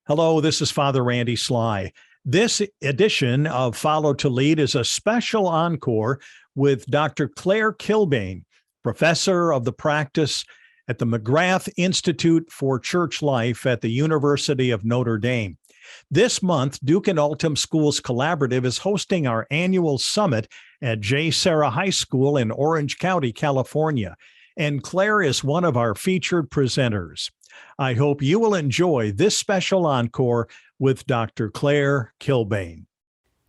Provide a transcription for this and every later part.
Hello, this is Father Randy Sly. This edition of Follow to Lead is a special encore with Dr. Claire Kilbane, professor of the practice at the McGrath Institute for Church Life at the University of Notre Dame. This month, Duke and Altum Schools Collaborative is hosting our annual summit at J. Sarah High School in Orange County, California, and Claire is one of our featured presenters. I hope you will enjoy this special encore with Dr. Claire Kilbane.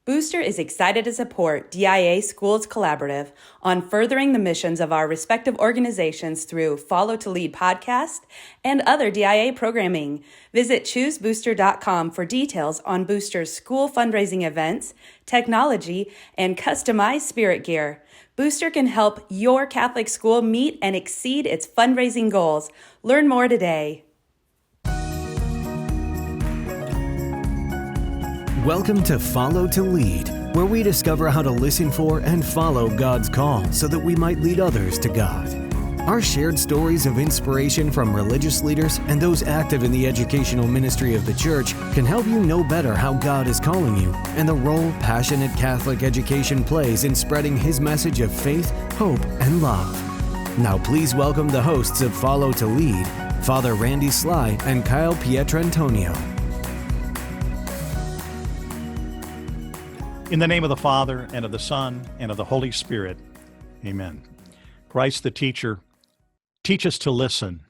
Booster is excited to support DIA Schools Collaborative on furthering the missions of our respective organizations through Follow to Lead podcast and other DIA programming. Visit choosebooster.com for details on Booster's school fundraising events, technology, and customized spirit gear. Booster can help your Catholic school meet and exceed its fundraising goals. Learn more today. Welcome to Follow to Lead, where we discover how to listen for and follow God's call so that we might lead others to God. Our shared stories of inspiration from religious leaders and those active in the educational ministry of the Church can help you know better how God is calling you and the role passionate Catholic education plays in spreading His message of faith, hope, and love. Now please welcome the hosts of Follow to Lead, Father Randy Sly and Kyle Pietrantonio. In the name of the Father, and of the Son, and of the Holy Spirit, amen. Christ the teacher, teach us to listen.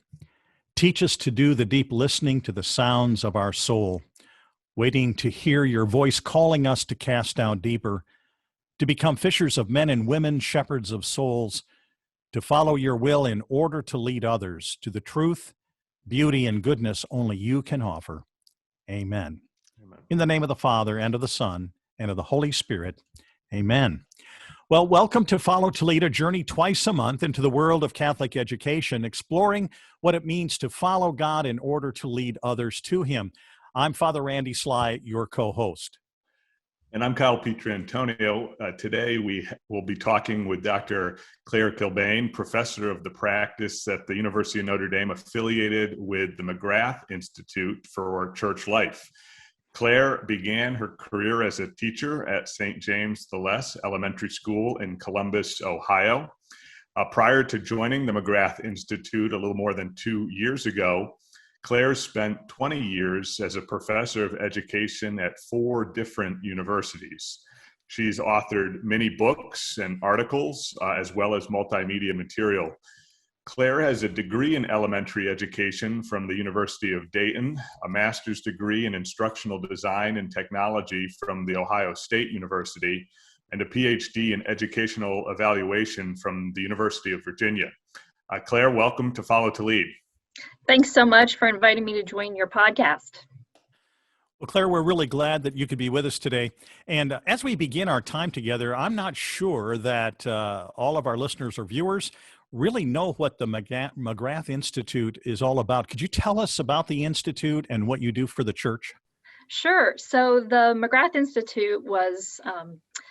Teach us to do the deep listening to the sounds of our soul, waiting to hear your voice calling us to cast down deeper, to become fishers of men and women, shepherds of souls, to follow your will in order to lead others to the truth, beauty, and goodness only you can offer. Amen. Amen. In the name of the Father, and of the Son, and of the Holy Spirit. Amen. Well, welcome to Follow to Lead, a journey twice a month into the world of Catholic education, exploring what it means to follow God in order to lead others to Him. I'm Father Randy Sly, your co-host. And I'm Kyle Pietrantonio. Today we will be talking with Dr. Claire Kilbane, professor of the practice at the University of Notre Dame, affiliated with the McGrath Institute for Church Life. Claire began her career as a teacher at St. James the Less Elementary School in Columbus, Ohio. Prior to joining the McGrath Institute a little more than 2 years ago, Claire spent 20 years as a professor of education at 4 different universities. She's authored many books and articles, as well as multimedia material. Claire has a degree in elementary education from the University of Dayton, a master's degree in instructional design and technology from the Ohio State University, and a PhD in educational evaluation from the University of Virginia. Claire, welcome to Follow to Lead. Thanks so much for inviting me to join your podcast. Well, Claire, we're really glad that you could be with us today. And as we begin our time together, I'm not sure that all of our listeners or viewers really know what the McGrath Institute is all about. Could you tell us about the Institute and what you do for the Church? Sure. So the McGrath Institute was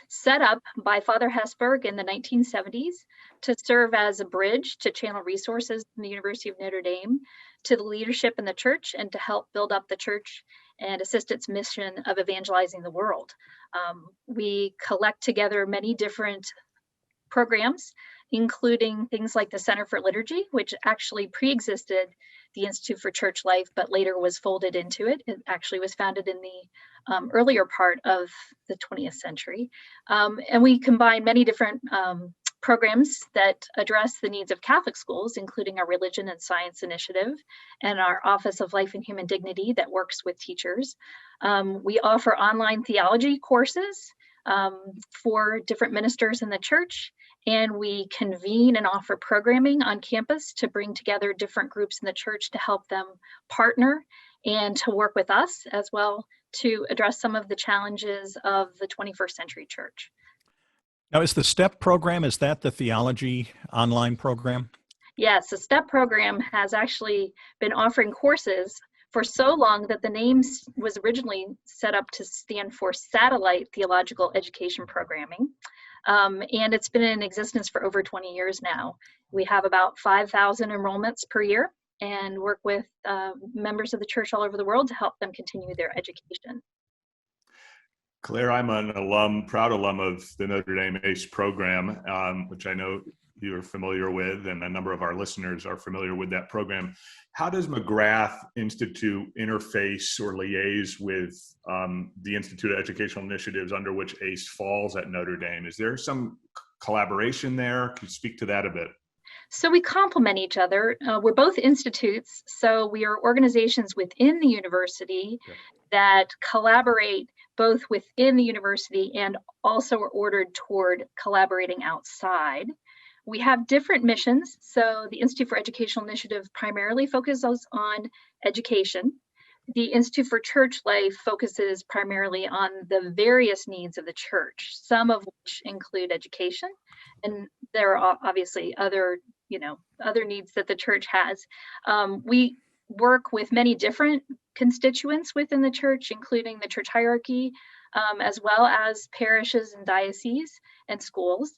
set up by Father Hesburgh in the 1970s to serve as a bridge to channel resources from the University of Notre Dame to the leadership in the Church and to help build up the Church and assist its mission of evangelizing the world. We collect together many different programs, including things like the Center for Liturgy, which actually pre-existed the Institute for Church Life, but later was folded into it. It actually was founded in the earlier part of the 20th century. And we combine many different programs that address the needs of Catholic schools, including our Religion and Science Initiative and our Office of Life and Human Dignity that works with teachers. We offer online theology courses for different ministers in the Church, and we convene and offer programming on campus to bring together different groups in the Church to help them partner and to work with us as well to address some of the challenges of the 21st century Church. Now, is the STEP program, is that the theology online program? Yes, the STEP program has actually been offering courses for so long that the name was originally set up to stand for Satellite Theological Education Programming. And it's been in existence for over 20 years now. We have about 5,000 enrollments per year. and work with members of the church all over the world to help them continue their education. Claire, I'm an alum, proud alum of the Notre Dame ACE program, which I know you're familiar with, and a number of our listeners are familiar with that program. How does McGrath Institute interface or liaise with the Institute of Educational Initiatives under which ACE falls at Notre Dame? Is there some collaboration there? Can you speak to that a bit? So we complement each other. We're both institutes, so we are organizations within the university that collaborate both within the university and also are ordered toward collaborating outside. We have different missions. So the Institute for Educational Initiative primarily focuses on education. The Institute for Church Life focuses primarily on the various needs of the church, some of which include education. And there are obviously other needs that the church has. We work with many different constituents within the church, including the church hierarchy, as well as parishes and dioceses and schools.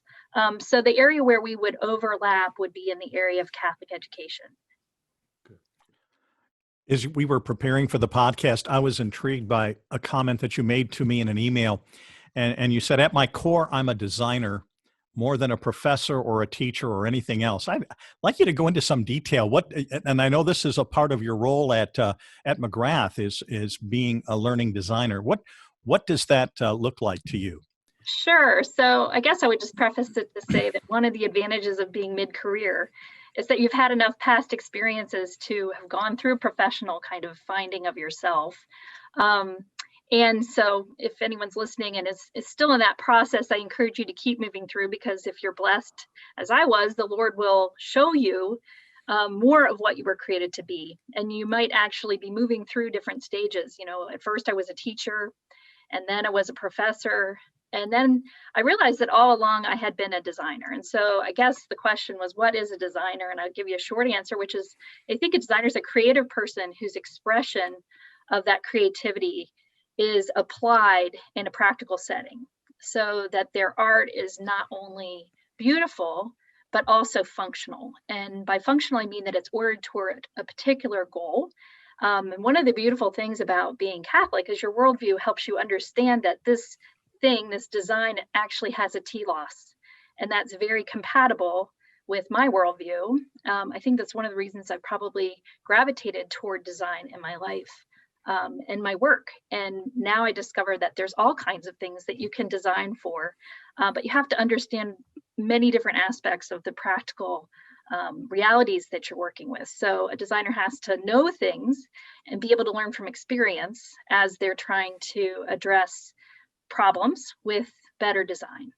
So the area where we would overlap would be in the area of Catholic education. As we were preparing for the podcast, I was intrigued by a comment that you made to me in an email. And you said, at my core, I'm a designer more than a professor or a teacher or anything else. I'd like you to go into some detail. And I know this is a part of your role at McGrath is being a learning designer. What does that look like to you? Sure. So I guess I would just preface it to say that one of the advantages of being mid-career is that you've had enough past experiences to have gone through professional kind of finding of yourself. And so if anyone's listening and is still in that process, I encourage you to keep moving through, because if you're blessed, as I was, the Lord will show you more of what you were created to be. And you might actually be moving through different stages. At first I was a teacher, and then I was a professor. And then I realized that all along I had been a designer. And so I guess the question was, what is a designer? And I'll give you a short answer, which is, I think a designer is a creative person whose expression of that creativity is applied in a practical setting, so that their art is not only beautiful, but also functional. And by functional, I mean that it's ordered toward a particular goal. And one of the beautiful things about being Catholic is your worldview helps you understand that this design actually has a telos, and that's very compatible with my worldview. I think that's one of the reasons I've probably gravitated toward design in my life and my work. And now I discover that there's all kinds of things that you can design for, but you have to understand many different aspects of the practical realities that you're working with. So a designer has to know things and be able to learn from experience as they're trying to address problems with better design.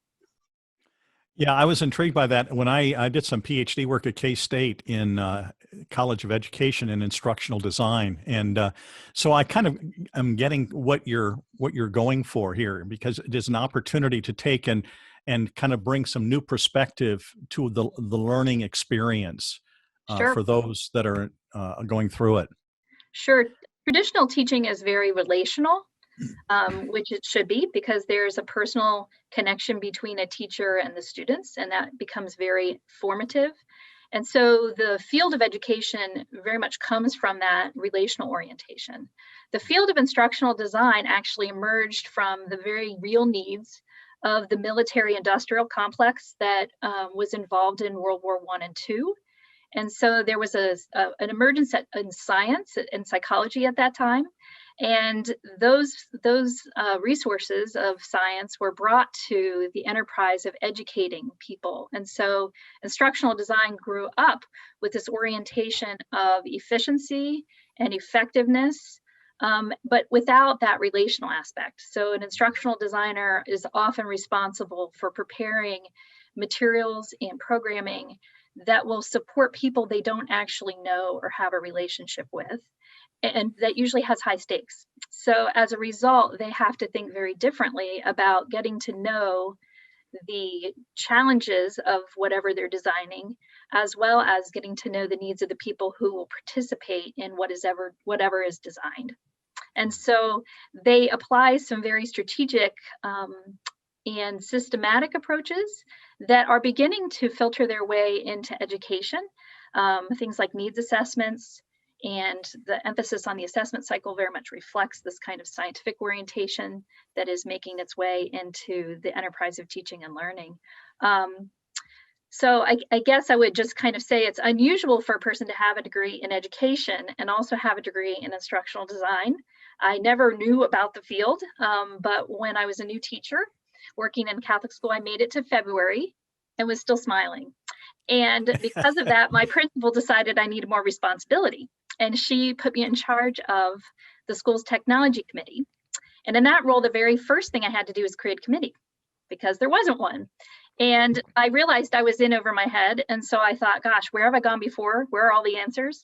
Yeah, I was intrigued by that when I did some PhD work at K-State in College of Education and Instructional Design, and so I kind of am getting what you're going for here, because it is an opportunity to take and kind of bring some new perspective to the learning experience Sure. for those that are going through it. Sure. Traditional teaching is very relational. Which it should be, because there's a personal connection between a teacher and the students, and that becomes very formative. And so the field of education very much comes from that relational orientation. The field of instructional design actually emerged from the very real needs of the military industrial complex that was involved in World War I and II. And so there was an emergence in science and psychology at that time. And those resources of science were brought to the enterprise of educating people. And so instructional design grew up with this orientation of efficiency and effectiveness, but without that relational aspect. So an instructional designer is often responsible for preparing materials and programming that will support people they don't actually know or have a relationship with. And that usually has high stakes. So as a result, they have to think very differently about getting to know the challenges of whatever they're designing, as well as getting to know the needs of the people who will participate in whatever is designed. And so they apply some very strategic and systematic approaches that are beginning to filter their way into education. things like needs assessments, and the emphasis on the assessment cycle very much reflects this kind of scientific orientation that is making its way into the enterprise of teaching and learning. So I guess I would just kind of say it's unusual for a person to have a degree in education and also have a degree in instructional design. I never knew about the field, but when I was a new teacher working in Catholic school, I made it to February and was still smiling. And because of that, my principal decided I needed more responsibility. And she put me in charge of the school's technology committee. And in that role, the very first thing I had to do was create a committee because there wasn't one. And I realized I was in over my head. And so I thought, gosh, where have I gone before? Where are all the answers?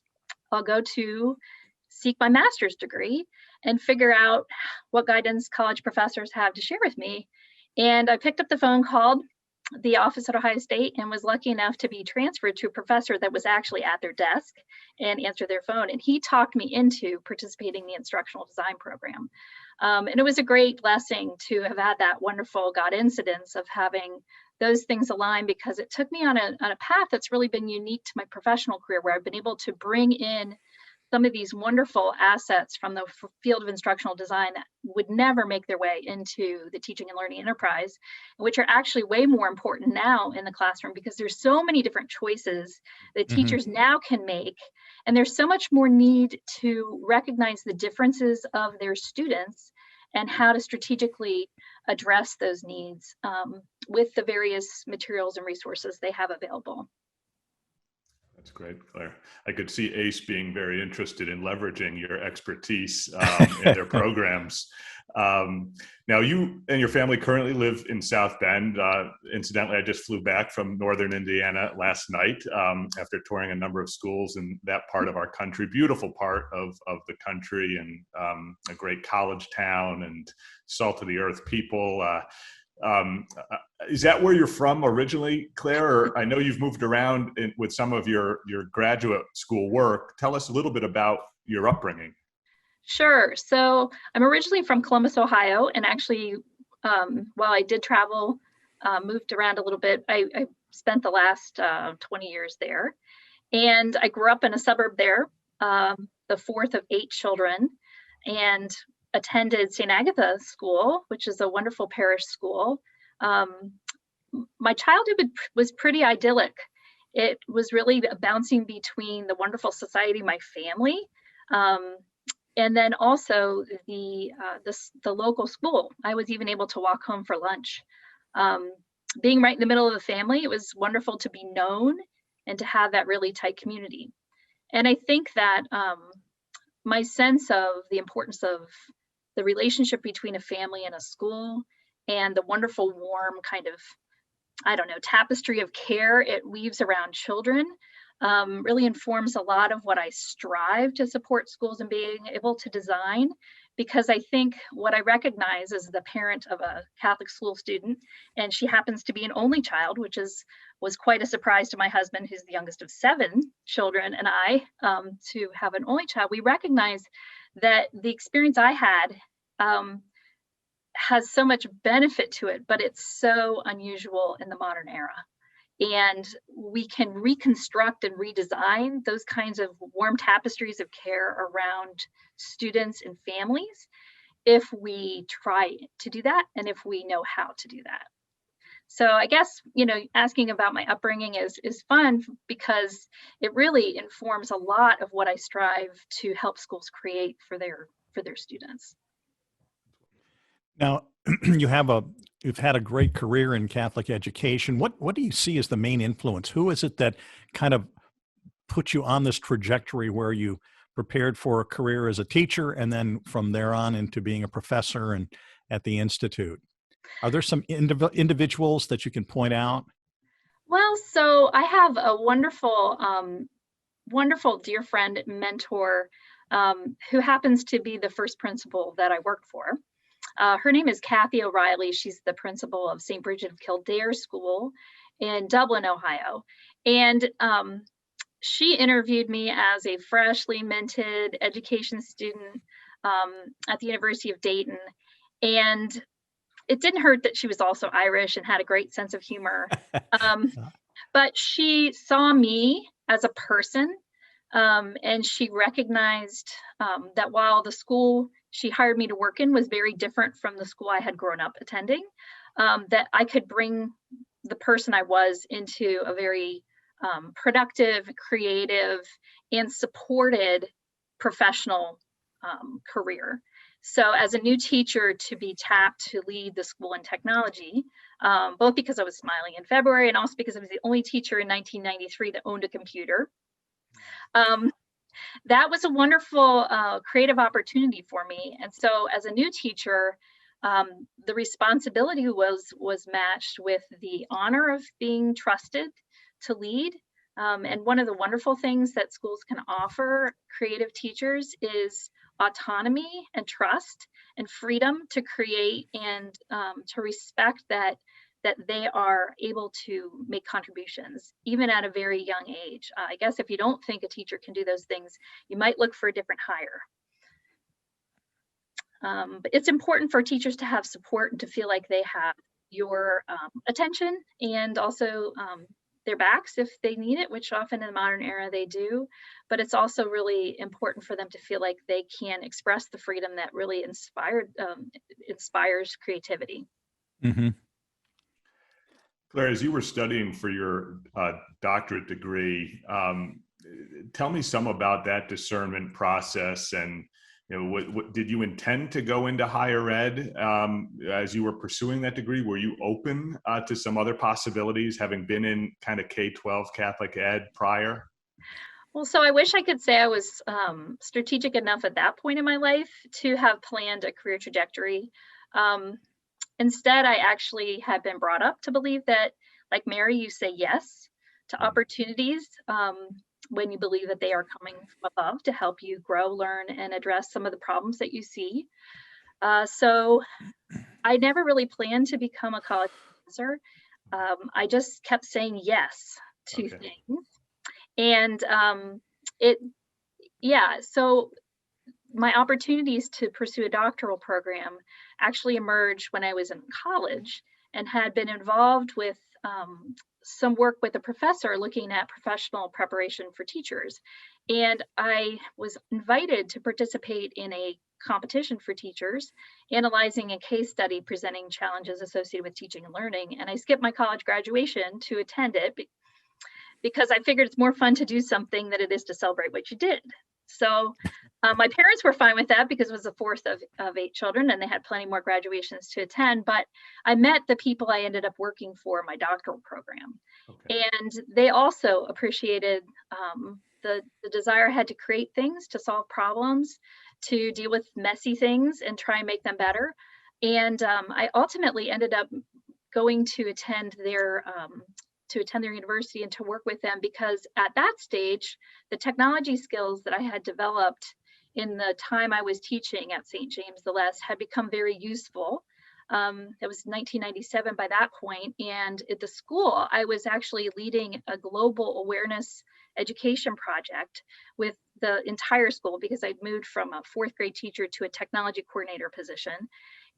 I'll go to seek my master's degree and figure out what guidance college professors have to share with me. And I picked up the phone, called the office at Ohio State, and was lucky enough to be transferred to a professor that was actually at their desk and answered their phone. And he talked me into participating in the instructional design program. And it was a great blessing to have had that wonderful God incidence of having those things align, because it took me on a path that's really been unique to my professional career, where I've been able to bring in some of these wonderful assets from the field of instructional design that would never make their way into the teaching and learning enterprise, which are actually way more important now in the classroom, because there's so many different choices that teachers now can make. And there's so much more need to recognize the differences of their students and how to strategically address those needs with the various materials and resources they have available. That's great, Claire. I could see ACE being very interested in leveraging your expertise in their programs. Now, you and your family currently live in South Bend. Incidentally, I just flew back from Northern Indiana last night after touring a number of schools in that part of our country. Beautiful part of the country, and a great college town, and salt of the earth people. Is that where you're from originally, Claire? Or I know you've moved around with some of your graduate school work. Tell us a little bit about your upbringing. Sure. So I'm originally from Columbus, Ohio, and actually, while I did travel, moved around a little bit, I spent the last 20 years there. And I grew up in a suburb there, the fourth of 8 children, and attended St. Agatha School, which is a wonderful parish school. My childhood was pretty idyllic. It was really bouncing between the wonderful society, my family, and then also the local school. I was even able to walk home for lunch. Being right in the middle of the family, it was wonderful to be known and to have that really tight community. And I think that my sense of the importance of the relationship between a family and a school, and the wonderful, warm kind of, tapestry of care it weaves around children, really informs a lot of what I strive to support schools in being able to design. Because I think what I recognize as the parent of a Catholic school student, and she happens to be an only child, which was quite a surprise to my husband, who's the youngest of 7 children, and I, to have an only child. We recognize that the experience I had has so much benefit to it, but it's so unusual in the modern era. And we can reconstruct and redesign those kinds of warm tapestries of care around students and families if we try to do that, and if we know how to do that. So I guess, asking about my upbringing is fun, because it really informs a lot of what I strive to help schools create for their students. Now, you've had a great career in Catholic education. What do you see as the main influence? Who is it that kind of put you on this trajectory where you prepared for a career as a teacher, and then from there on into being a professor and at the Institute? Are there some individuals that you can point out? Well, so I have a wonderful, wonderful dear friend, mentor, who happens to be the first principal that I worked for. Her name is Kathy O'Reilly. She's the principal of St. Bridget of Kildare School in Dublin, Ohio. And she interviewed me as a freshly minted education student at the University of Dayton. And it didn't hurt that she was also Irish and had a great sense of humor. But she saw me as a person. And she recognized that while the school she hired me to work in was very different from the school I had grown up attending, that I could bring the person I was into a very productive, creative, and supported professional career. So as a new teacher, to be tapped to lead the school in technology, both because I was smiling in February and also because I was the only teacher in 1993 that owned a computer. That was a wonderful creative opportunity for me. And so as a new teacher, the responsibility was matched with the honor of being trusted to lead. And one of the wonderful things that schools can offer creative teachers is autonomy and trust and freedom to create and to respect that they are able to make contributions, even at a very young age. I guess if you don't think a teacher can do those things, you might look for a different hire. But it's important for teachers to have support and to feel like they have your attention and also their backs if they need it, which often in the modern era they do. But it's also really important for them to feel like they can express the freedom that really inspires creativity. Mm-hmm. Claire, as you were studying for your doctorate degree, tell me some about that discernment process, and what did you intend to go into higher ed as you were pursuing that degree? Were you open to some other possibilities, having been in kind of K-12 Catholic ed prior? Well, so I wish I could say I was strategic enough at that point in my life to have planned a career trajectory. Instead, I actually had been brought up to believe that, like Mary, you say yes to opportunities when you believe that they are coming from above to help you grow, learn, and address some of the problems that you see. So I never really planned to become a college professor. I just kept saying yes to things. And so my opportunities to pursue a doctoral program actually emerged when I was in college and had been involved with some work with a professor looking at professional preparation for teachers. And I was invited to participate in a competition for teachers, analyzing a case study presenting challenges associated with teaching and learning. And I skipped my college graduation to attend it because I figured it's more fun to do something than it is to celebrate what you did. So my parents were fine with that because it was the fourth of 8 children and they had plenty more graduations to attend. But I met the people I ended up working for my doctoral program. And they also appreciated the desire I had to create things, to solve problems, to deal with messy things and try and make them better. And I ultimately ended up going to attend their university and to work with them because at that stage, the technology skills that I had developed in the time I was teaching at St. James the Less had become very useful. It was 1997 by that point, and at the school, I was actually leading a global awareness education project with the entire school because I'd moved from a 4th grade teacher to a technology coordinator position.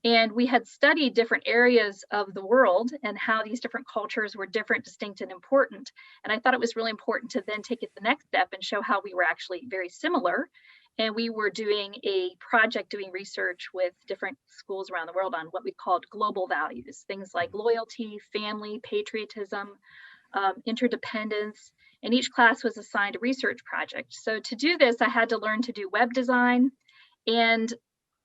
And we had studied different areas of the world and how these different cultures were different, distinct, and important. And I thought it was really important to then take it the next step and show how we were actually very similar. And we were doing a project, doing research with different schools around the world on what we called global values, things like loyalty, family, patriotism, interdependence. And each class was assigned a research project. So to do this, I had to learn to do web design and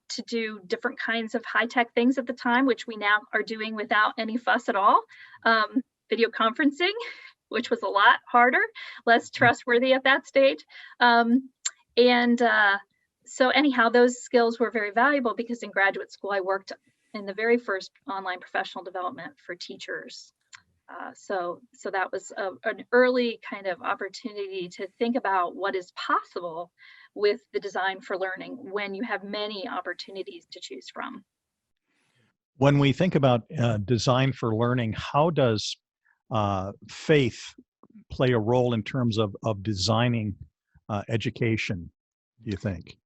to do different kinds of high-tech things at the time, which we now are doing without any fuss at all. Video conferencing, which was a lot harder, less trustworthy at that stage. So anyhow, those skills were very valuable because in graduate school, I worked in the very first online professional development for teachers. So that was an early kind of opportunity to think about what is possible with the design for learning when you have many opportunities to choose from. When we think about design for learning, how does faith play a role in terms of designing education, do you think?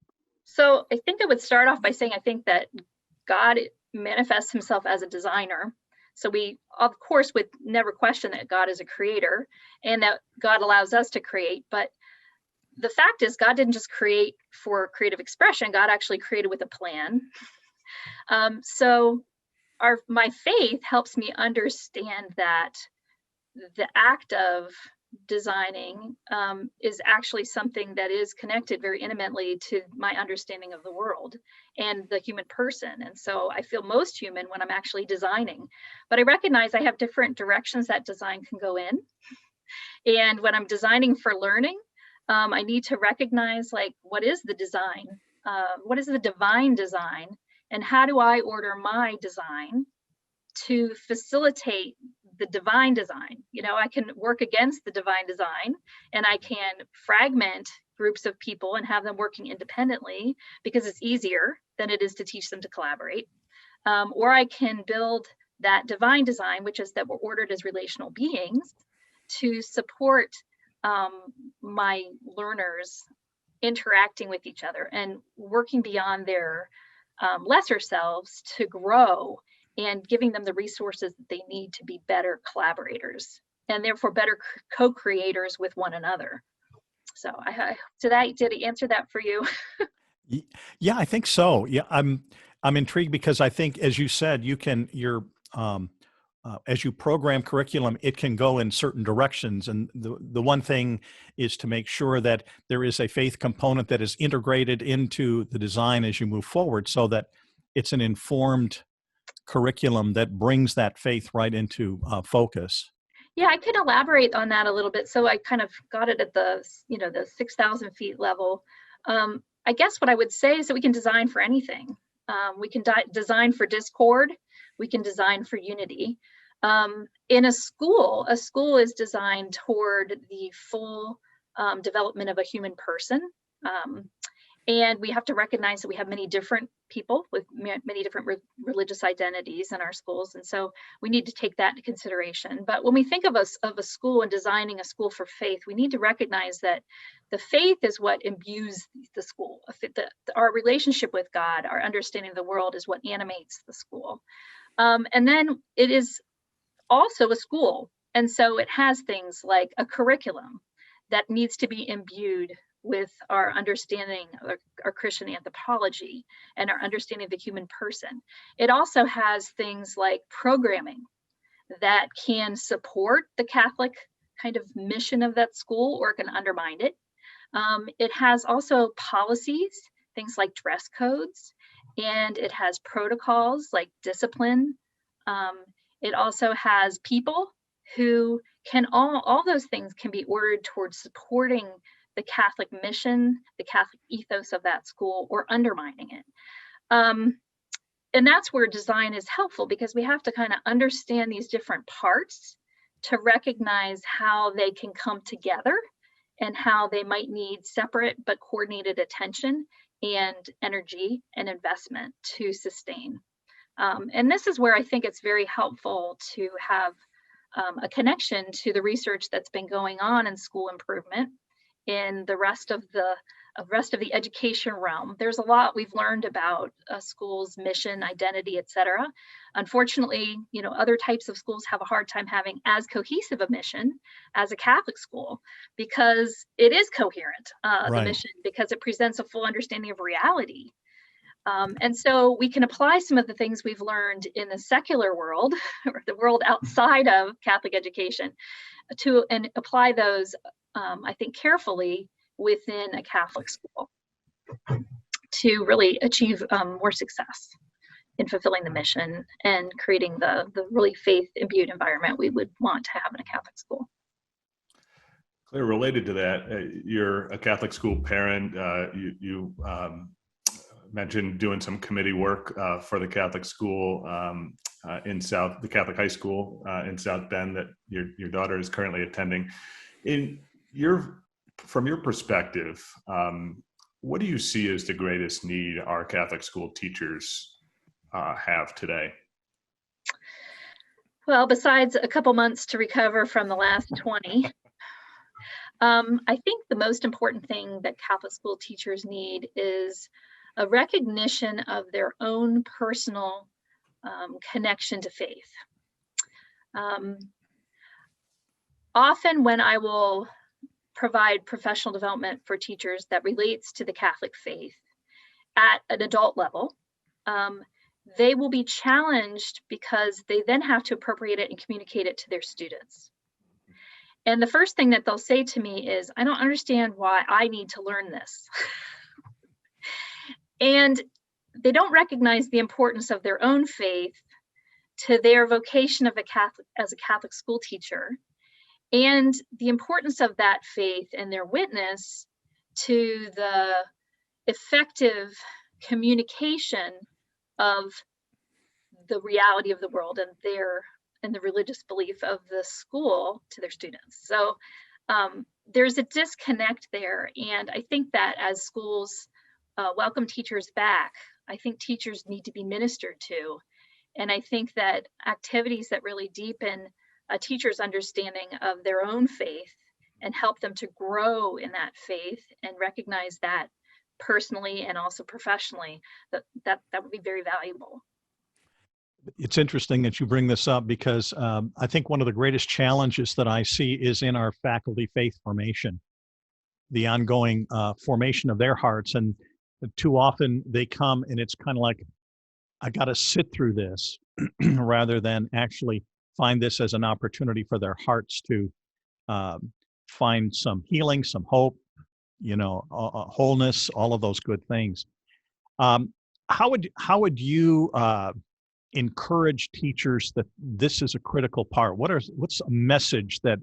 So I think I would start off by saying I think that God manifests himself as a designer. So we, of course, would never question that God is a creator and that God allows us to create. But the fact is, God didn't just create for creative expression. God actually created with a plan. So my faith helps me understand that the act of designing is actually something that is connected very intimately to my understanding of the world and the human person. And so I feel most human when I'm actually designing, but I recognize I have different directions that design can go in. And when I'm designing for learning, I need to recognize, like, what is the design? What is the divine design? And how do I order my design to facilitate the divine design? You know, I can work against the divine design, and I can fragment groups of people and have them working independently because it's easier than it is to teach them to collaborate. Or I can build that divine design, which is that we're ordered as relational beings, to support my learners interacting with each other and working beyond their lesser selves to grow, and giving them the resources that they need to be better collaborators and therefore better co-creators with one another. So did I answer that for you? Yeah, I think so. Yeah, I'm intrigued because I think, as you said, as you program curriculum, it can go in certain directions. And the one thing is to make sure that there is a faith component that is integrated into the design as you move forward, so that it's an informed curriculum that brings that faith right into focus. Yeah, I could elaborate on that a little bit. So I kind of got it at the 6,000 feet level. I guess what I would say is that we can design for anything. We can design for discord. We can design for unity. In a school is designed toward the full development of a human person. And we have to recognize that we have many different people with many different religious identities in our schools. And so we need to take that into consideration. But when we think of a school and designing a school for faith, we need to recognize that the faith is what imbues the school. Our relationship with God, our understanding of the world, is what animates the school. And then it is also a school. And so it has things like a curriculum that needs to be imbued with our understanding of our Christian anthropology and our understanding of the human person. It also has things like programming that can support the Catholic kind of mission of that school, or it can undermine it. It has also policies, things like dress codes, and it has protocols like discipline. It also has people who can all those things can be ordered towards supporting the Catholic mission, the Catholic ethos of that school, or undermining it. And that's where design is helpful, because we have to kind of understand these different parts to recognize how they can come together and how they might need separate but coordinated attention and energy and investment to sustain. And this is where I think it's very helpful to have a connection to the research that's been going on in school improvement in the rest of the education realm. There's a lot we've learned about a school's mission, identity, etc. Unfortunately, other types of schools have a hard time having as cohesive a mission as a Catholic school, because it is coherent, Right. The mission, because it presents a full understanding of reality. And so we can apply some of the things we've learned in the secular world, or the world outside of Catholic education, and apply those, I think, carefully within a Catholic school to really achieve more success in fulfilling the mission and creating the really faith-imbued environment we would want to have in a Catholic school. Claire, related to that, you're a Catholic school parent. You mentioned doing some committee work for the Catholic school in the Catholic high school in South Bend that your daughter is currently attending. From your perspective, what do you see as the greatest need our Catholic school teachers have today? Well, besides a couple months to recover from the last 20, I think the most important thing that Catholic school teachers need is a recognition of their own personal connection to faith. Often when I will provide professional development for teachers that relates to the Catholic faith at an adult level, they will be challenged because they then have to appropriate it and communicate it to their students. And the first thing that they'll say to me is, I don't understand why I need to learn this. And they don't recognize the importance of their own faith to their vocation as a Catholic school teacher, and the importance of that faith and their witness to the effective communication of the reality of the world and the religious belief of the school to their students. So there's a disconnect there. And I think that as schools welcome teachers back, I think teachers need to be ministered to. And I think that activities that really deepen a teacher's understanding of their own faith and help them to grow in that faith and recognize that personally and also professionally, that would be very valuable. It's interesting that you bring this up because I think one of the greatest challenges that I see is in our faculty faith formation, the ongoing formation of their hearts. And too often they come and it's kind of like, I got to sit through this rather than actually find this as an opportunity for their hearts to find some healing, some hope, wholeness, all of those good things. How would you encourage teachers that this is a critical part? What's a message that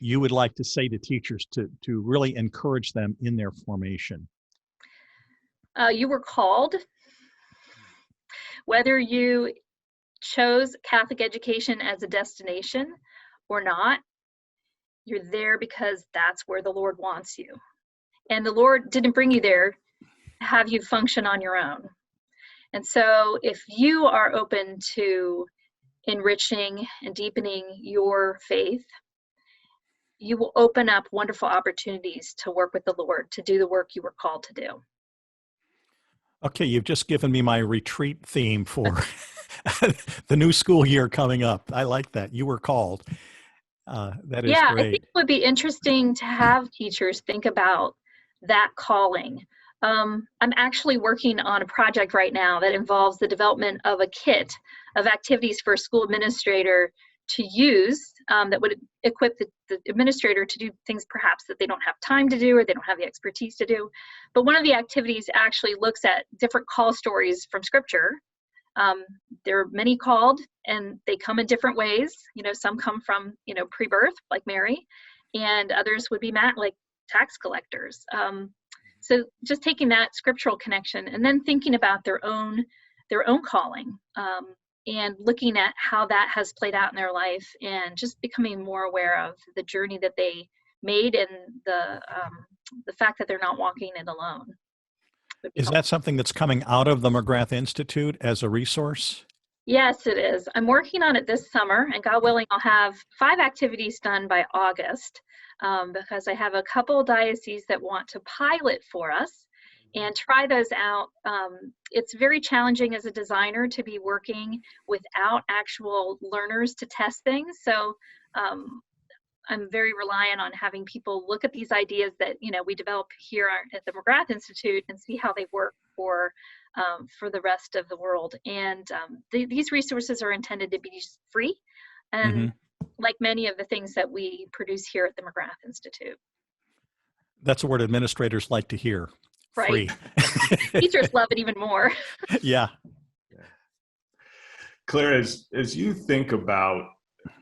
you would like to say to teachers to really encourage them in their formation? You were called. Whether you chose Catholic education as a destination or not, you're there because that's where the Lord wants you. And the Lord didn't bring you there to have you function on your own. And so if you are open to enriching and deepening your faith, you will open up wonderful opportunities to work with the Lord, to do the work you were called to do. Okay, you've just given me my retreat theme for the new school year coming up. I like that. You were called. That is great. Great. I think it would be interesting to have teachers think about that calling. I'm actually working on a project right now that involves the development of a kit of activities for a school administrator to use that would equip the administrator to do things perhaps that they don't have time to do or they don't have the expertise to do. But one of the activities actually looks at different call stories from Scripture. There are many called and they come in different ways. Some come from, pre-birth, like Mary, and others would be like tax collectors. So just taking that scriptural connection and then thinking about their own calling and looking at how that has played out in their life and just becoming more aware of the journey that they made and the fact that they're not walking it alone. Is that something that's coming out of the McGrath Institute as a resource? Yes, it is. I'm working on it this summer, and God willing, I'll have 5 activities done by August because I have a couple dioceses that want to pilot for us and try those out. It's very challenging as a designer to be working without actual learners to test things. So I'm very reliant on having people look at these ideas that we develop here at the McGrath Institute and see how they work for the rest of the world. And these resources are intended to be free, and like many of the things that we produce here at the McGrath Institute. That's a word administrators like to hear. Right. Free. Teachers love it even more. Yeah. Claire, as you think about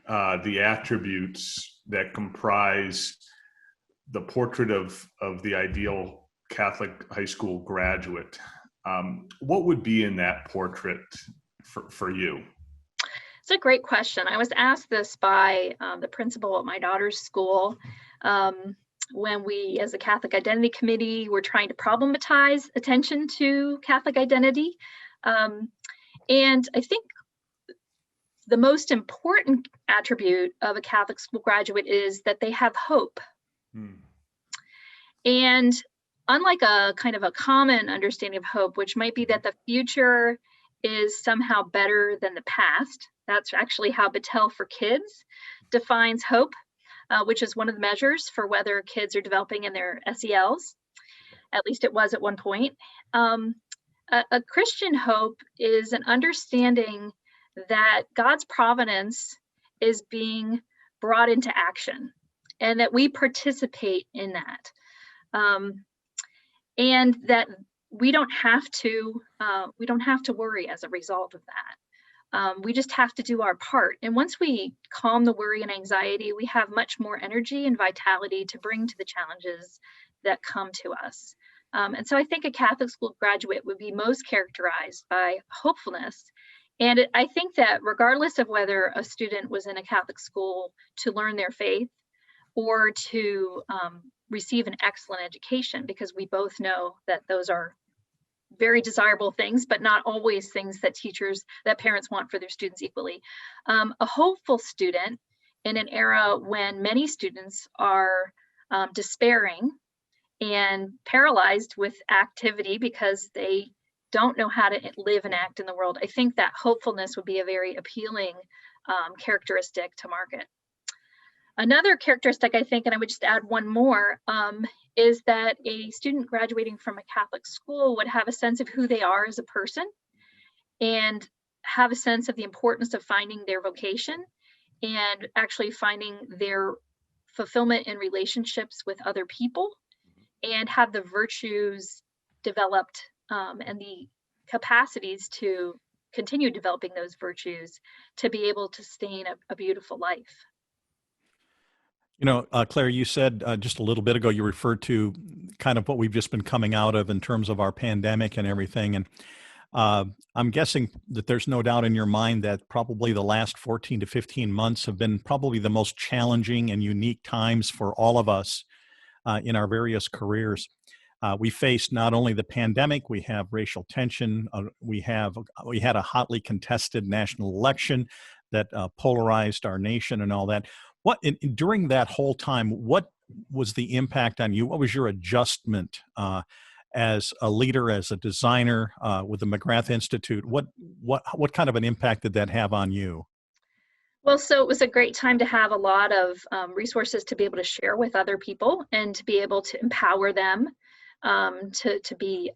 the attributes that comprise the portrait of the ideal Catholic high school graduate, what would be in that portrait for you? It's a great question. I was asked this by the principal at my daughter's school when we, as a Catholic Identity Committee, were trying to problematize attention to Catholic identity. And I think the most important attribute of a Catholic school graduate is that they have hope. And unlike a kind of a common understanding of hope, which might be that the future is somehow better than the past, That's actually how Battelle for Kids defines hope, which is one of the measures for whether kids are developing in their SELs. At least it was at one point. A Christian hope is an understanding that God's providence is being brought into action and that we participate in that. And that we don't have to worry as a result of that. We just have to do our part. And once we calm the worry and anxiety, we have much more energy and vitality to bring to the challenges that come to us. And so I think a Catholic school graduate would be most characterized by hopefulness. And I think that regardless of whether a student was in a Catholic school to learn their faith or to receive an excellent education, because we both know that those are very desirable things, but not always things that parents want for their students equally. A hopeful student in an era when many students are despairing and paralyzed with activity because they don't know how to live and act in the world, I think that hopefulness would be a very appealing characteristic to market. Another characteristic, I think, and I would just add one more, is that a student graduating from a Catholic school would have a sense of who they are as a person and have a sense of the importance of finding their vocation and actually finding their fulfillment in relationships with other people, and have the virtues developed and the capacities to continue developing those virtues to be able to sustain a beautiful life. You know, Claire, you said just a little bit ago, you referred to kind of what we've just been coming out of in terms of our pandemic and everything. And I'm guessing that there's no doubt in your mind that probably the last 14 to 15 months have been probably the most challenging and unique times for all of us in our various careers. We faced not only the pandemic, we have racial tension, we had a hotly contested national election that polarized our nation and all that. During that whole time, what was the impact on you? What was your adjustment as a leader, as a designer with the McGrath Institute? What kind of an impact did that have on you? Well, so it was a great time to have a lot of resources to be able to share with other people and to be able to empower them to be,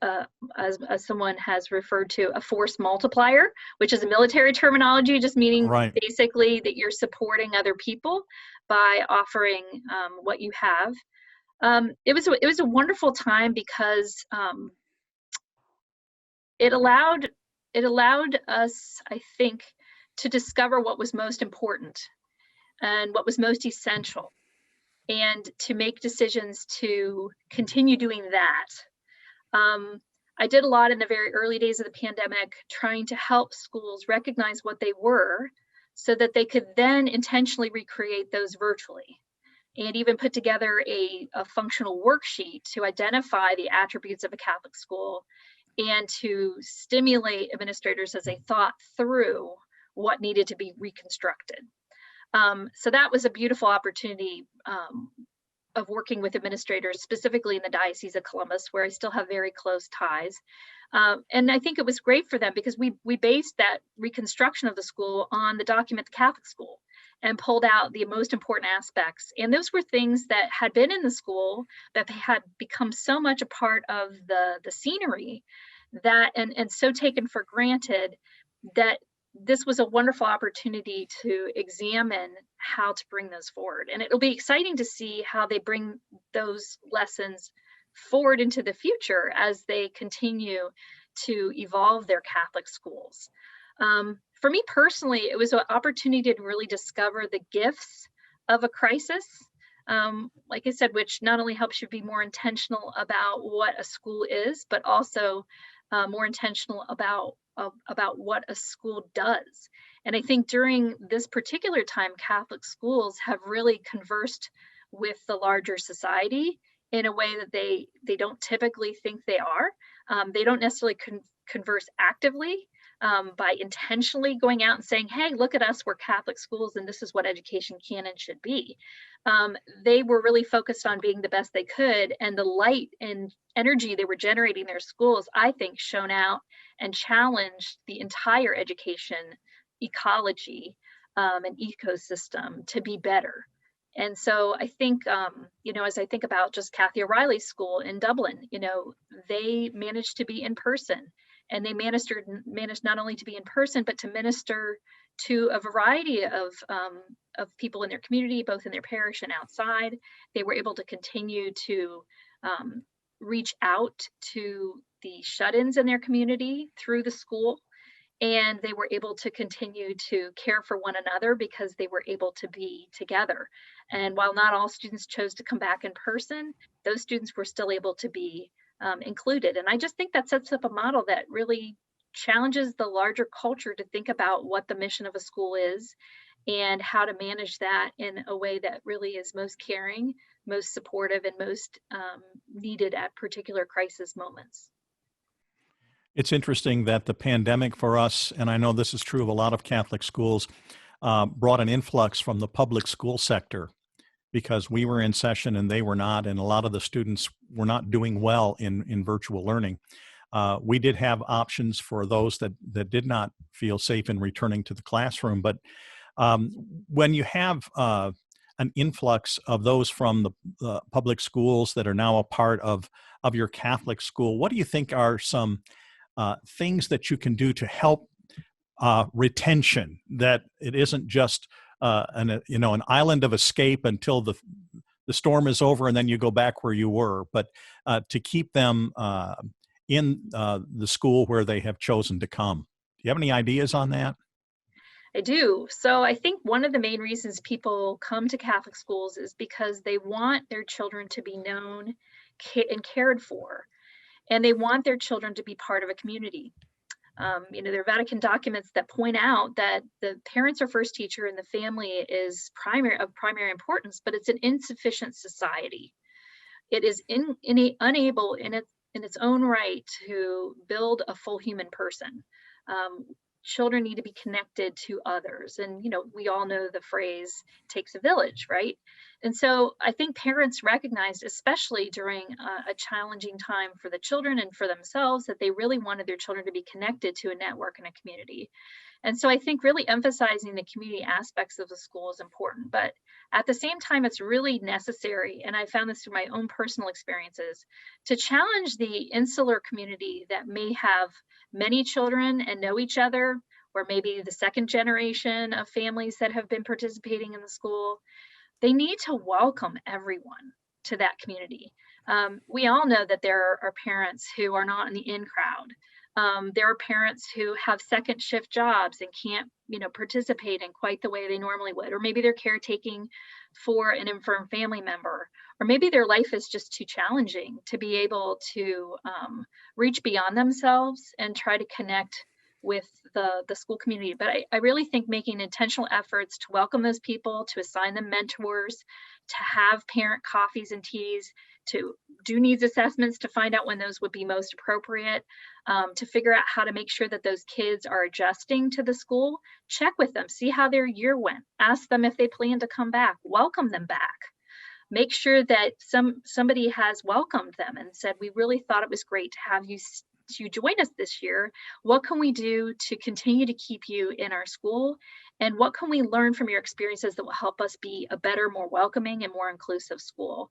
as someone has referred to, a force multiplier, which is a military terminology, just meaning Right. basically that you're supporting other people by offering what you have. It was a wonderful time because it allowed us, I think, to discover what was most important and what was most essential, and to make decisions to continue doing that. I did a lot in the very early days of the pandemic trying to help schools recognize what they were so that they could then intentionally recreate those virtually, and even put together a functional worksheet to identify the attributes of a Catholic school and to stimulate administrators as they thought through what needed to be reconstructed. So that was a beautiful opportunity of working with administrators, specifically in the Diocese of Columbus, where I still have very close ties. And I think it was great for them because we based that reconstruction of the school on the document The Catholic School and pulled out the most important aspects. And those were things that had been in the school, that they had become so much a part of the scenery that and so taken for granted that this was a wonderful opportunity to examine how to bring those forward. And it'll be exciting to see how they bring those lessons forward into the future as they continue to evolve their Catholic schools. For me personally, it was an opportunity to really discover the gifts of a crisis, like I said, which not only helps you be more intentional about what a school is, but also more intentional about what a school does. And I think during this particular time, Catholic schools have really conversed with the larger society in a way that they don't typically think they are. They don't necessarily converse actively by intentionally going out and saying, hey, look at us, we're Catholic schools and this is what education can and should be. They were really focused on being the best they could, and the light and energy they were generating in their schools, I think, shone out and challenged the entire education ecology and ecosystem to be better. And so I think, as I think about just Kathy O'Reilly's school in Dublin, they managed to be in person, and they managed not only to be in person, but to minister to a variety of people in their community, both in their parish and outside. They were able to continue to reach out to the shut-ins in their community through the school. And they were able to continue to care for one another because they were able to be together. And while not all students chose to come back in person, those students were still able to be included. And I just think that sets up a model that really challenges the larger culture to think about what the mission of a school is and how to manage that in a way that really is most caring, most supportive, and most needed at particular crisis moments. It's interesting that the pandemic for us, and I know this is true of a lot of Catholic schools, brought an influx from the public school sector because we were in session and they were not, and a lot of the students were not doing well in virtual learning. We did have options for those that did not feel safe in returning to the classroom, but when you have an influx of those from the public schools that are now a part of your Catholic school, what do you think are some things that you can do to help retention, that it isn't just an island of escape until the storm is over and then you go back where you were, but to keep them in the school where they have chosen to come? Do you have any ideas on that? I do. So I think one of the main reasons people come to Catholic schools is because they want their children to be known and cared for. And they want their children to be part of a community. There are Vatican documents that point out that the parents are first teacher and the family is of primary importance, but it's an insufficient society. It is unable in its own right to build a full human person. Children need to be connected to others. And, we all know the phrase, takes a village, right? And so I think parents recognized, especially during a challenging time for the children and for themselves, that they really wanted their children to be connected to a network and a community. And so I think really emphasizing the community aspects of the school is important, but at the same time, it's really necessary, and I found this through my own personal experiences, to challenge the insular community that may have many children and know each other, or maybe the second generation of families that have been participating in the school. They need to welcome everyone to that community. We all know that there are parents who are not in the in crowd. There are parents who have second shift jobs and can't, participate in quite the way they normally would, or maybe they're caretaking for an infirm family member, or maybe their life is just too challenging to be able to reach beyond themselves and try to connect with the school community. But I really think making intentional efforts to welcome those people, to assign them mentors, to have parent coffees and teas, to do needs assessments to find out when those would be most appropriate, to figure out how to make sure that those kids are adjusting to the school. Check with them, see how their year went, ask them if they plan to come back, welcome them back. Make sure that somebody has welcomed them and said, we really thought it was great to have you join us this year. What can we do to continue to keep you in our school? And what can we learn from your experiences that will help us be a better, more welcoming and more inclusive school?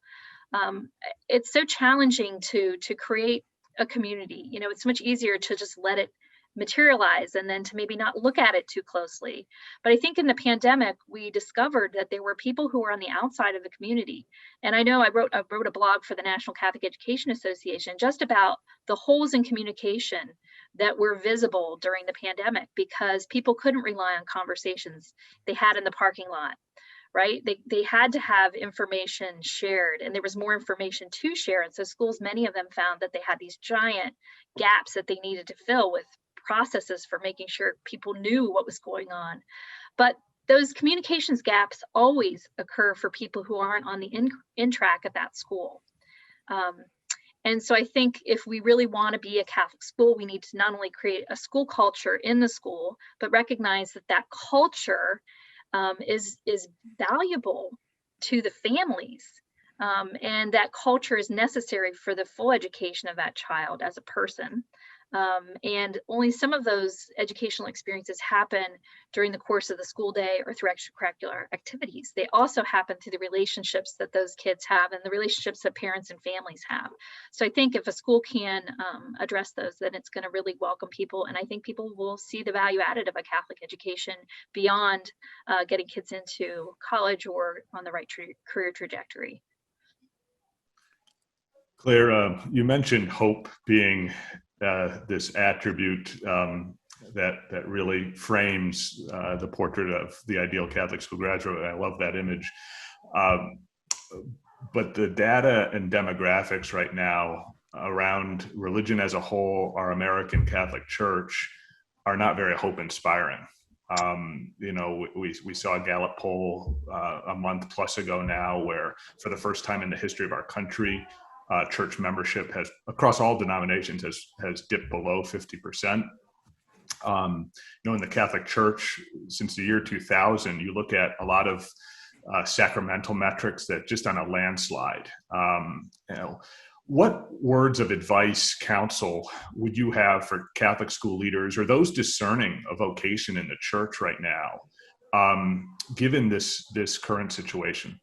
It's so challenging to create a community. It's much easier to just let it materialize and then to maybe not look at it too closely. But I think in the pandemic, we discovered that there were people who were on the outside of the community. And I know I wrote a blog for the National Catholic Education Association just about the holes in communication that were visible during the pandemic because people couldn't rely on conversations they had in the parking lot. Right? They had to have information shared, and there was more information to share. And so schools, many of them found that they had these giant gaps that they needed to fill with processes for making sure people knew what was going on. But those communications gaps always occur for people who aren't on the in track at that school. And so I think if we really want to be a Catholic school, we need to not only create a school culture in the school, but recognize that culture is valuable to the families, and that culture is necessary for the full education of that child as a person. And only some of those educational experiences happen during the course of the school day or through extracurricular activities. They also happen through the relationships that those kids have and the relationships that parents and families have. So I think if a school can address those, then it's going to really welcome people. And I think people will see the value added of a Catholic education beyond getting kids into college or on the right career trajectory. Claire, you mentioned hope being this attribute that really frames the portrait of the ideal Catholic school graduate. I love that image. But the data and demographics right now around religion as a whole, our American Catholic Church, are not very hope-inspiring. We saw a Gallup poll a month plus ago now, where for the first time in the history of our country, church membership has, across all denominations, has dipped below 50%. In the Catholic Church, since the year 2000, you look at a lot of sacramental metrics that just on a landslide. What words of advice, counsel would you have for Catholic school leaders or those discerning a vocation in the church right now, given this current situation?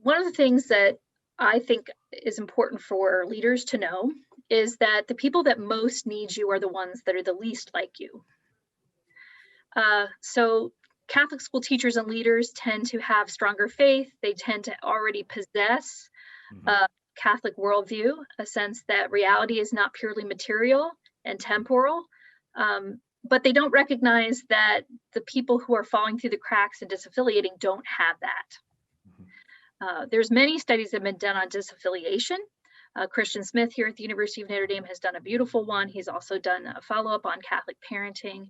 One of the things that I think is important for leaders to know is that the people that most need you are the ones that are the least like you. So Catholic school teachers and leaders tend to have stronger faith. They tend to already possess a Catholic worldview, a sense that reality is not purely material and temporal, but they don't recognize that the people who are falling through the cracks and disaffiliating don't have that. There's many studies that have been done on disaffiliation. Christian Smith here at the University of Notre Dame has done a beautiful one. He's also done a follow-up on Catholic parenting.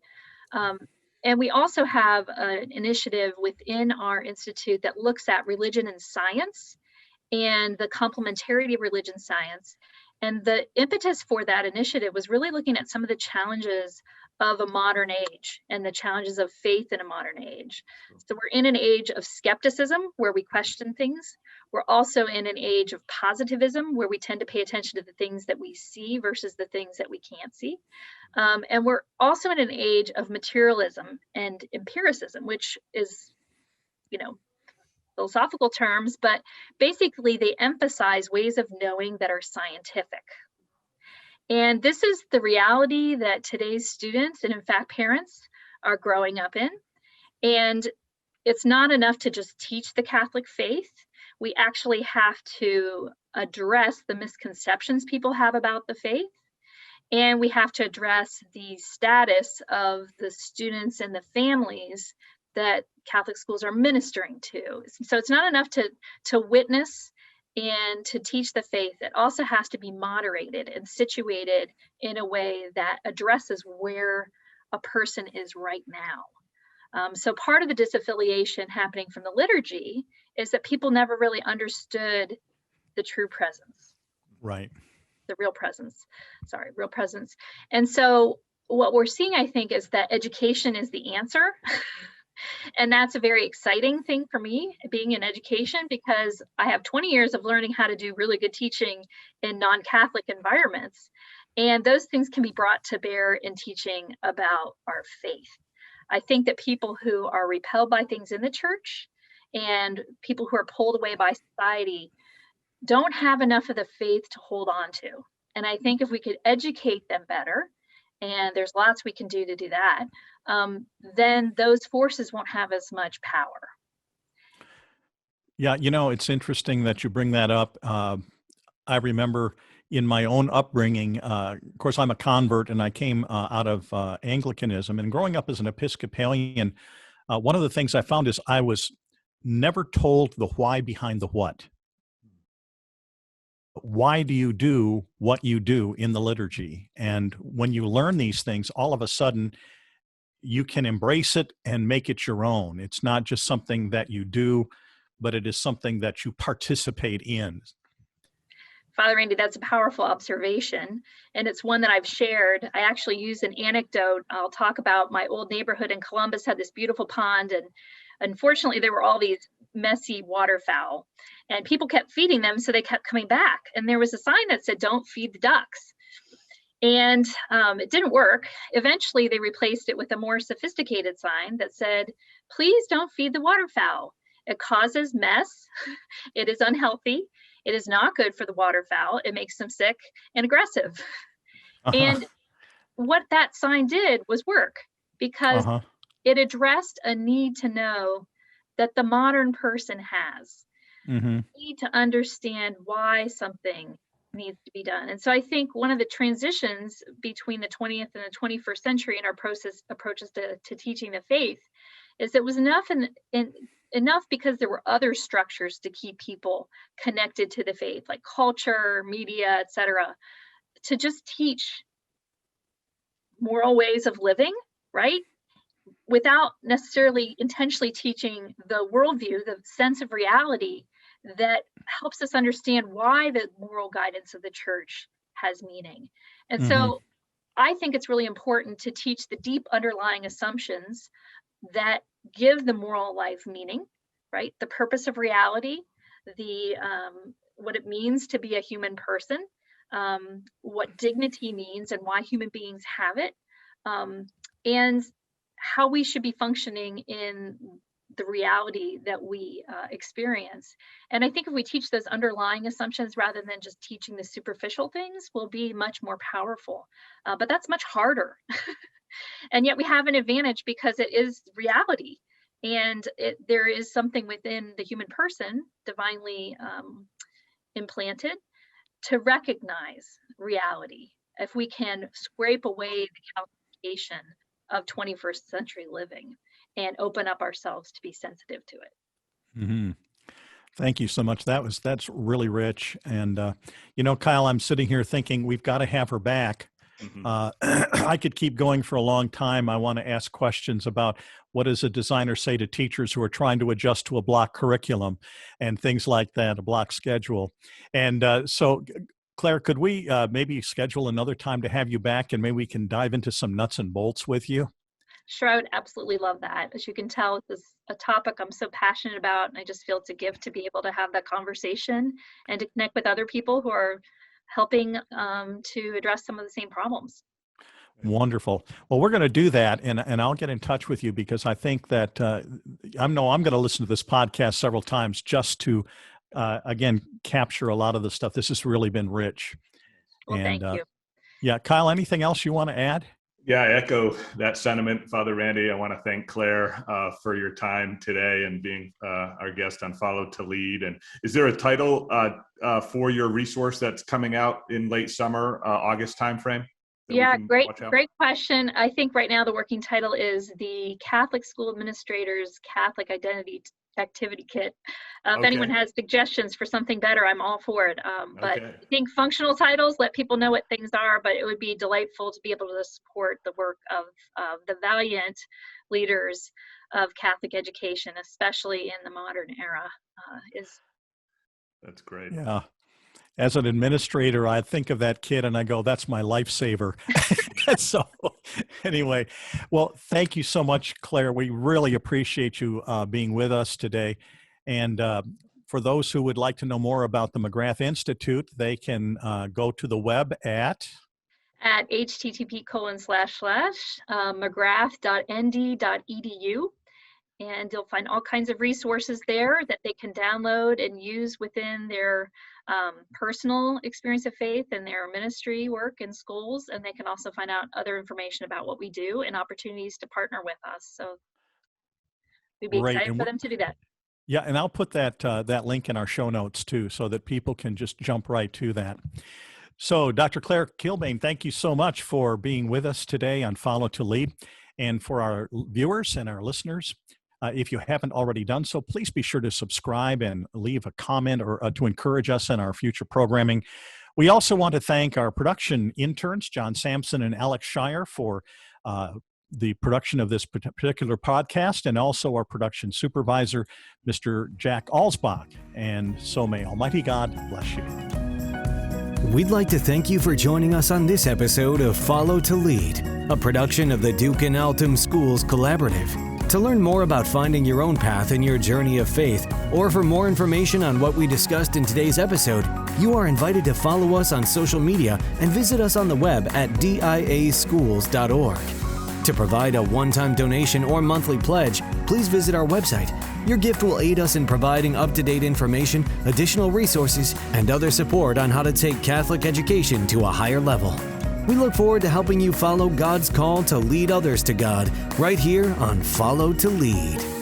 And we also have an initiative within our institute that looks at religion and science and the complementarity of religion science. And the impetus for that initiative was really looking at some of the challenges of a modern age and the challenges of faith in a modern age. So we're in an age of skepticism where we question things. We're also in an age of positivism where we tend to pay attention to the things that we see versus the things that we can't see. And we're also in an age of materialism and empiricism, which is, philosophical terms, but basically they emphasize ways of knowing that are scientific. And this is the reality that today's students, and in fact parents, are growing up in. And it's not enough to just teach the Catholic faith. We actually have to address the misconceptions people have about the faith. And we have to address the status of the students and the families that Catholic schools are ministering to. So it's not enough to witness and to teach the faith. It also has to be moderated and situated in a way that addresses where a person is right now. So part of the disaffiliation happening from the liturgy is that people never really understood the true presence. Right. The real presence. And so what we're seeing, I think, is that education is the answer. And that's a very exciting thing for me, being in education, because I have 20 years of learning how to do really good teaching in non-Catholic environments. And those things can be brought to bear in teaching about our faith. I think that people who are repelled by things in the church and people who are pulled away by society don't have enough of the faith to hold on to. And I think if we could educate them better, and there's lots we can do to do that, then those forces won't have as much power. Yeah, it's interesting that you bring that up. I remember in my own upbringing, of course, I'm a convert and I came out of Anglicanism. And growing up as an Episcopalian, one of the things I found is I was never told the why behind the what. Why do you do what you do in the liturgy? And when you learn these things, all of a sudden, you can embrace it and make it your own. It's not just something that you do, but it is something that you participate in. Father Randy, that's a powerful observation, and it's one that I've shared. I actually use an anecdote. I'll talk about my old neighborhood in Columbus had this beautiful pond, and unfortunately there were all these messy waterfowl, and people kept feeding them, so they kept coming back. And there was a sign that said, "Don't feed the ducks." And it didn't work. Eventually, they replaced it with a more sophisticated sign that said, "Please don't feed the waterfowl. It causes mess. It is unhealthy. It is not good for the waterfowl. It makes them sick and aggressive." And what that sign did was work, because it addressed a need to know that the modern person has. Need to understand why something needs to be done. And so I think one of the transitions between the 20th and the 21st century in our approaches to teaching the faith is it was enough because there were other structures to keep people connected to the faith, like culture, media, etc., to just teach moral ways of living, right? Without necessarily intentionally teaching the worldview, the sense of reality that helps us understand why the moral guidance of the church has meaning. And so I think it's really important to teach the deep underlying assumptions that give the moral life meaning, right? The purpose of reality, the what it means to be a human person, what dignity means and why human beings have it, and how we should be functioning in the reality that we experience. And I think if we teach those underlying assumptions rather than just teaching the superficial things, we'll be much more powerful. But that's much harder. And yet we have an advantage because it is reality. And there is something within the human person, divinely implanted, to recognize reality. If we can scrape away the calculation of 21st century living and open up ourselves to be sensitive to it. Thank you so much. That's really rich. And, Kyle, I'm sitting here thinking we've got to have her back. I could keep going for a long time. I want to ask questions about what does a designer say to teachers who are trying to adjust to a block curriculum and things like that, a block schedule. And so, Claire, could we maybe schedule another time to have you back, and maybe we can dive into some nuts and bolts with you? Sure, I would absolutely love that. As you can tell, this is a topic I'm so passionate about, and I just feel it's a gift to be able to have that conversation and to connect with other people who are helping to address some of the same problems. Wonderful. Well, we're going to do that, and I'll get in touch with you because I think that I'm going to listen to this podcast several times just to again capture a lot of the stuff. This has really been rich. Well, thank you. Yeah, Kyle, anything else you want to add? Yeah, I echo that sentiment, Father Randy. I want to thank Claire for your time today and being our guest on Follow to Lead. And is there a title for your resource that's coming out in late summer, August timeframe? Yeah, great question. I think right now the working title is the Catholic School Administrators Catholic Identity Activity Kit. If anyone has suggestions for something better, I'm all for it. But I think functional titles let people know what things are, but it would be delightful to be able to support the work of the valiant leaders of Catholic education, especially in the modern era. That's great. Yeah. As an administrator, I think of that kid and I go, that's my lifesaver. So anyway, well, thank you so much, Claire. We really appreciate you being with us today. And for those who would like to know more about the McGrath Institute, they can go to the web at http://mcgrath.nd.edu. And you'll find all kinds of resources there that they can download and use within their personal experience of faith and their ministry work in schools. And they can also find out other information about what we do and opportunities to partner with us. So we'd be excited for them to do that. Yeah, and I'll put that link in our show notes too, so that people can just jump right to that. So Dr. Claire Kilbane, thank you so much for being with us today on Follow to Lead. And for our viewers and our listeners, if you haven't already done so, please be sure to subscribe and leave a comment or to encourage us in our future programming. We also want to thank our production interns, John Sampson and Alex Shire, for the production of this particular podcast, and also our production supervisor, Mr. Jack Alsbach. And so may Almighty God bless you. We'd like to thank you for joining us on this episode of Follow to Lead, a production of the Duke and Altum Schools Collaborative. To learn more about finding your own path in your journey of faith, or for more information on what we discussed in today's episode, you are invited to follow us on social media and visit us on the web at diaschools.org. To provide a one-time donation or monthly pledge, please visit our website. Your gift will aid us in providing up-to-date information, additional resources, and other support on how to take Catholic education to a higher level. We look forward to helping you follow God's call to lead others to God right here on Follow to Lead.